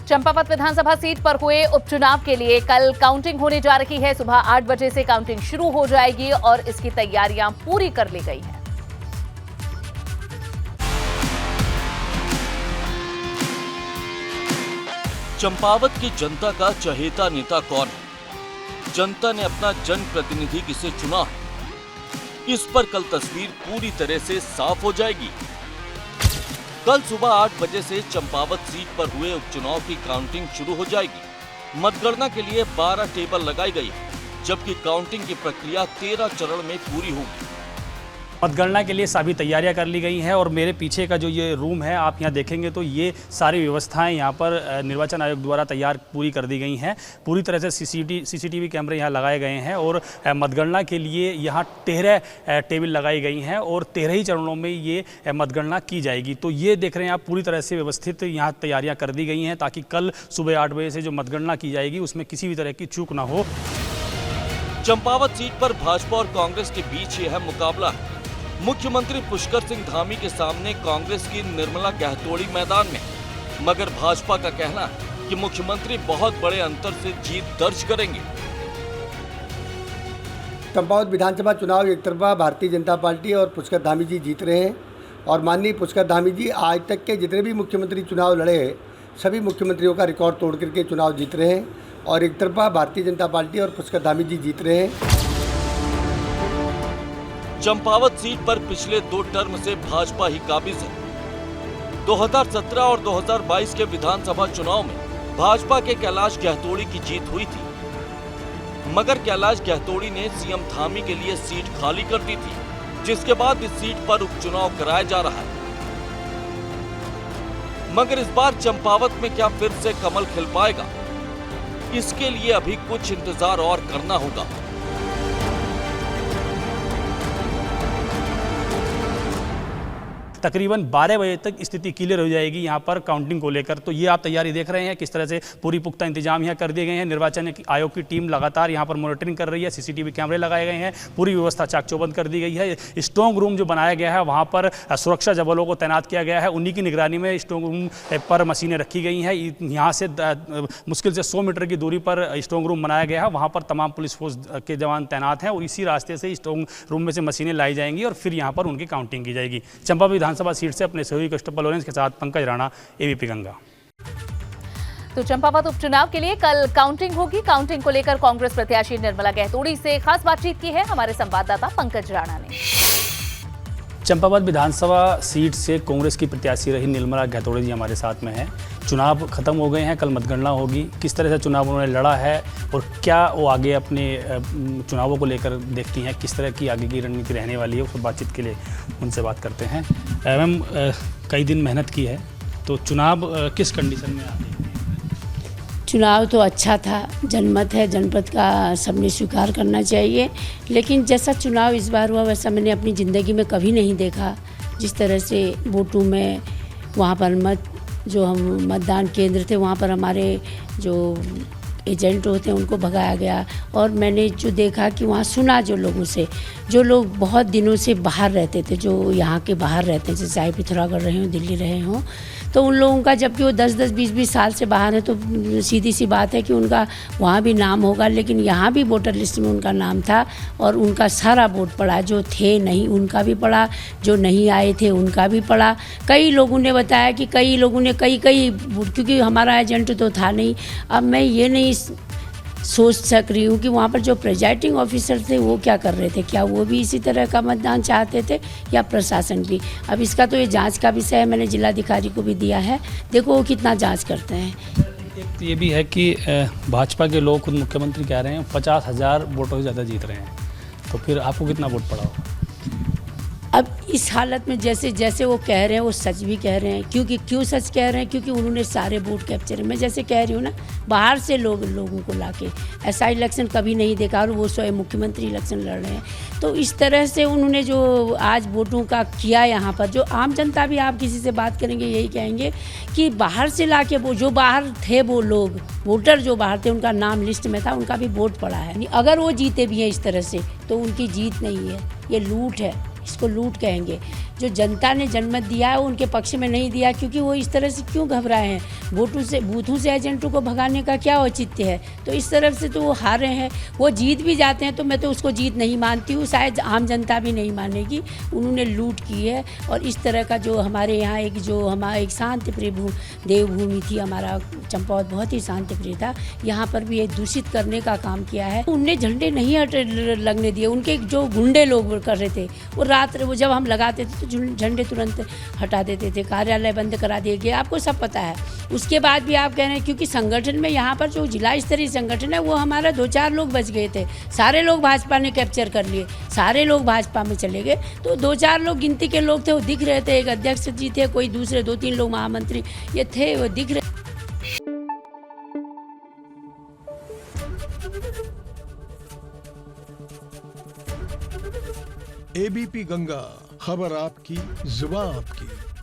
चंपावत विधानसभा seat पर हुए उपचुनाव के लिए कल काउंटिंग होने जा रही है। सुबह 8 बजे से काउंटिंग शुरू हो जाएगी और इसकी तैयारियां पूरी कर ली गई हैं। चंपावत की जनता का चहेता नेता कौन है? जनता ने अपना जनप्रतिनिधि किसे चुना है? इस पर कल तस्वीर पूरी तरह से साफ हो जाएगी। कल सुबह 8 बजे से चंपावत सीट पर हुए उपचुनाव की काउंटिंग शुरू हो जाएगी। मतगणना के लिए 12 टेबल लगाई गई है, जबकि काउंटिंग की प्रक्रिया 13 चरण में पूरी होगी। मतगणना के लिए सभी तैयारियां कर ली गई हैं और मेरे पीछे का जो ये रूम है आप यहाँ देखेंगे तो ये सारी व्यवस्थाएं यहाँ पर निर्वाचन आयोग द्वारा तैयार पूरी कर दी गई हैं। पूरी तरह से सीसीटीवी कैमरे यहाँ लगाए गए हैं और मतगणना के लिए यहाँ 13 टेबल लगाई गई हैं और 13 ही चरणों में ये मतगणना की जाएगी। तो ये देख रहे हैं आप पूरी तरह से व्यवस्थित यहाँ तैयारियाँ कर दी गई हैं ताकि कल सुबह 8 बजे से जो मतगणना की जाएगी उसमें किसी भी तरह की चूक ना हो। चंपावत सीट पर भाजपा और कांग्रेस के बीच ये है मुकाबला। मुख्यमंत्री पुष्कर सिंह धामी के सामने कांग्रेस की निर्मला गहतोड़ी मैदान में, मगर भाजपा का कहना है कि मुख्यमंत्री बहुत बड़े अंतर से जीत दर्ज करेंगे। चंपावत विधानसभा चुनाव एक तरफा भारतीय जनता पार्टी और पुष्कर धामी जी जीत रहे हैं और माननीय पुष्कर धामी जी आज तक के जितने भी मुख्यमंत्री चुनाव लड़े हैं सभी मुख्यमंत्रियों का रिकॉर्ड तोड़ करके चुनाव जीत रहे हैं और एक तरफा भारतीय जनता पार्टी और पुष्कर धामी जी जीत रहे हैं। चंपावत सीट पर पिछले 2 टर्म से भाजपा ही काबिज है। 2017 और 2022 के विधानसभा चुनाव में भाजपा के कैलाश गहतोड़ी की जीत हुई थी, मगर कैलाश गहतोड़ी ने सीएम धामी के लिए सीट खाली कर दी थी, जिसके बाद इस सीट पर उपचुनाव कराया जा रहा है। मगर इस बार चंपावत में क्या फिर से कमल खिल पाएगा? इसके लिए अभी कुछ इंतजार और करना होगा। तकरीबन 12 बजे तक स्थिति क्लियर हो जाएगी यहाँ पर काउंटिंग को लेकर। तो ये आप तैयारी देख रहे हैं किस तरह से पूरी पुख्ता इंतजाम यहाँ कर दिए गए हैं। निर्वाचन आयोग की टीम लगातार यहाँ पर मॉनिटरिंग कर रही है, सीसीटीवी कैमरे लगाए गए हैं, पूरी व्यवस्था चाक चौबंद कर दी गई है। स्ट्रॉन्ग रूम जो बनाया गया है वहाँ पर सुरक्षा जवानों को तैनात किया गया है, उन्हीं की निगरानी में स्ट्रॉन्ग रूम पर मशीनें रखी गई हैं। यहाँ से मुश्किल से 100 मीटर की दूरी पर स्ट्रॉन्ग रूम बनाया गया है, वहाँ पर तमाम पुलिस फोर्स के जवान तैनात हैं और इसी रास्ते से स्ट्रॉन्ग रूम में से मशीनें लाई जाएंगी और फिर यहाँ पर उनकी काउंटिंग की जाएगी। चंपावत विधानसभा सीट से अपने सहयोगी कस्टोफर लॉरेंस के साथ पंकज राणा, एबीपी गंगा। तो चंपावत उपचुनाव के लिए कल काउंटिंग होगी। काउंटिंग को लेकर कांग्रेस प्रत्याशी निर्मला गहतोड़ी से खास बातचीत की है हमारे संवाददाता पंकज राणा ने। चंपावत विधानसभा सीट से कांग्रेस की प्रत्याशी रही निर्मला गहतोड़ी जी हमारे साथ में हैं। चुनाव खत्म हो गए हैं, कल मतगणना होगी। किस तरह से चुनाव उन्होंने लड़ा है और क्या वो आगे अपने चुनावों को लेकर देखती हैं, किस तरह की आगे की रणनीति रहने वाली है, उस बातचीत के लिए उनसे बात करते हैं। मैम, कई दिन मेहनत की है, तो चुनाव किस कंडीशन में आते हैं? चुनाव तो अच्छा था, जनमत है, जनपद का सबने स्वीकार करना चाहिए। लेकिन जैसा चुनाव इस बार हुआ वैसा मैंने अपनी ज़िंदगी में कभी नहीं देखा। जिस तरह से वोटों में वहाँ पर जो हम मतदान केंद्र थे वहाँ पर हमारे जो एजेंट होते हैं उनको भगाया गया और मैंने जो देखा कि वहाँ सुना जो लोगों से, जो लोग बहुत दिनों से बाहर रहते थे, जो यहाँ के बाहर रहते हैं, जैसे चाहे पिथौरागढ़ रहे हों, दिल्ली रहे हों, तो उन लोगों का जबकि वो 10-10, 20-20 साल से बाहर है तो सीधी सी बात है कि उनका वहाँ भी नाम होगा। लेकिन यहाँ भी वोटर लिस्ट में उनका नाम था और उनका सारा वोट पड़ा, जो थे नहीं उनका भी पड़ा, जो नहीं आए थे उनका भी पड़ा। कई लोगों ने बताया कि कई लोगों ने कई क्योंकि हमारा एजेंट तो था नहीं। अब मैं ये नहीं सोच सक रही हूँ कि वहाँ पर जो प्रिजाइडिंग ऑफिसर थे वो क्या कर रहे थे, क्या वो भी इसी तरह का मतदान चाहते थे या प्रशासन भी। अब इसका तो ये जांच का विषय है, मैंने जिलाधिकारी को भी दिया है, देखो वो कितना जांच करते हैं। एक ये भी है कि भाजपा के लोग खुद मुख्यमंत्री कह रहे हैं 50,000 वोटों से ज़्यादा जीत रहे हैं, तो फिर आपको कितना वोट पड़ा होगा? अब इस हालत में जैसे जैसे वो कह रहे हैं वो सच भी कह रहे हैं। क्यों सच कह रहे हैं? क्योंकि उन्होंने सारे वोट कैप्चर, मैं जैसे कह रही हूँ ना, बाहर से लोगों को लाके ऐसा इलेक्शन कभी नहीं देखा और वो स्वयं मुख्यमंत्री इलेक्शन लड़ रहे हैं। तो इस तरह से उन्होंने जो आज वोटों का किया यहाँ पर, जो आम जनता भी आप किसी से बात करेंगे यही कहेंगे कि बाहर से लाके वो जो बाहर थे वो लोग वोटर जो बाहर थे उनका नाम लिस्ट में था, उनका भी वोट पड़ा है। अगर वो जीते भी हैं इस तरह से तो उनकी जीत नहीं है, ये लूट है, इसको लूट कहेंगे। जो जनता ने जनमत दिया है वो उनके पक्ष में नहीं दिया, क्योंकि वो इस तरह से क्यों घबराए हैं। बूथों से एजेंटों को भगाने का क्या औचित्य है। तो इस तरफ से तो वो हार रहे हैं। वो जीत भी जाते हैं तो मैं तो उसको जीत नहीं मानती हूँ, शायद आम जनता भी नहीं मानेगी। उन्होंने लूट की है और इस तरह का जो हमारे यहाँ एक शांति प्रिय देवभूमि थी, हमारा चंपावत बहुत ही शांति प्रिय था, यहाँ पर भी ये दूषित करने का काम किया है। उनने झंडे नहीं लगने दिए। उनके जो गुंडे लोग कर रहे थे वो जब हम लगाते थे तो झंडे तुरंत हटा देते थे, कार्यालय बंद करा दिए गए, आपको सब पता है। उसके बाद भी आप कह रहे हैं क्योंकि संगठन में यहाँ पर जो जिला स्तरीय संगठन है वो हमारा 2-4 लोग बच गए थे, सारे लोग भाजपा ने कैप्चर कर लिए, सारे लोग भाजपा में चले गए। तो 2-4 लोग गिनती के लोग थे, वो दिख रहे थे। एक अध्यक्ष जी थे, कोई दूसरे 2-3 लोग महामंत्री ये थे, वो दिख रहे। एबीपी गंगा, खबर आपकी, जुबान आपकी।